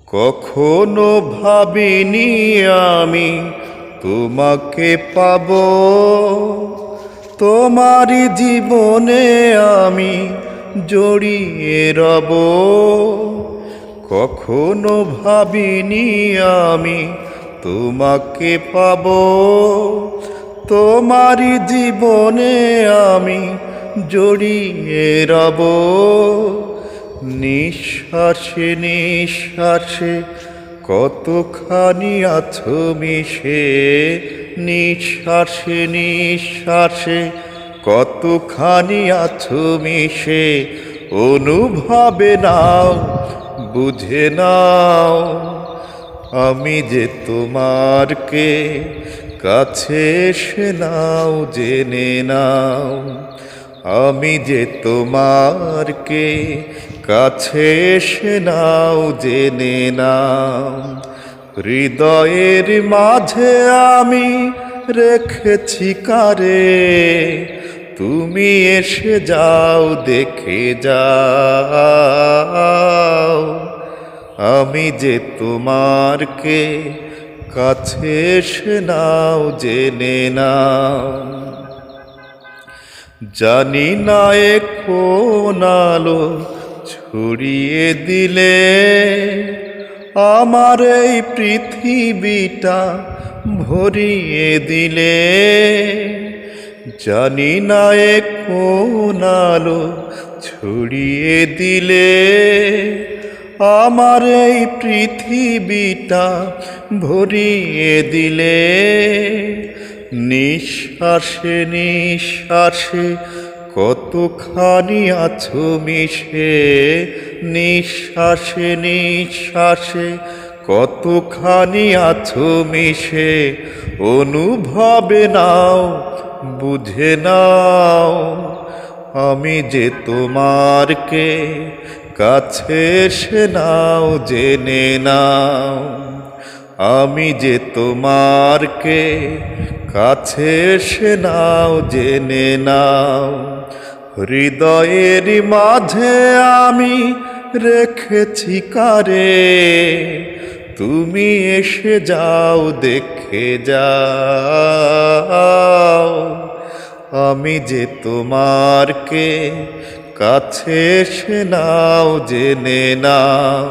কখনো ভাবিনি আমি তোমাকে পাব, তোমারই জীবনে আমি জড়িয়ে রব। কখনো ভাবিনি আমি তোমাকে পাব, তোমারই জীবনে আমি জড়িয়ে রব। নিঃশ্বাসে নিঃশ্বাসে কতখানি আছো মিশে, নিঃশ্বাসে নিঃশ্বাসে কতখানি আছো মিশে। অনুভবে নাও, বুঝে নাও, আমি যে তোমার কে কাছে এসে নাও, জেনে নাও। আমি যে তোমার কে কাছে এসে নাও, জেনে নাও। হৃদয়ের মাঝে আমি রেখেছি কারে, তুমি এসে যাও, দেখে যাও। আমি যে তোমার কে কাছে এসে নাও, জেনে নাও। জানি না কোন আলো ছড়িয়ে দিলে আমার এই পৃথিবীটা ভরিয়ে দিলে। জানি না কোন আলো ছড়িয়ে দিলে আমার এই পৃথিবীটা ভরিয়ে দিলে। নিঃশ্বাসে নিঃশ্বাসে কতখানি আছো মিশে, নিঃশ্বাসে নিঃশ্বাসে কতখানি আছো মিশে। অনুভবে নাও, বুঝে নাও, আমি যে তোমার কে কাছে এসে নাও, জেনে নাও। আমি যে তোমার কে কাছে এসে নাও, জেনে নাও। হৃদয়ের মাঝে আমি রেখেছি কারে, তুমি এসে যাও, দেখে যাও। আমি যে তোমার কে কাছে এসে নাও, জেনে নাও।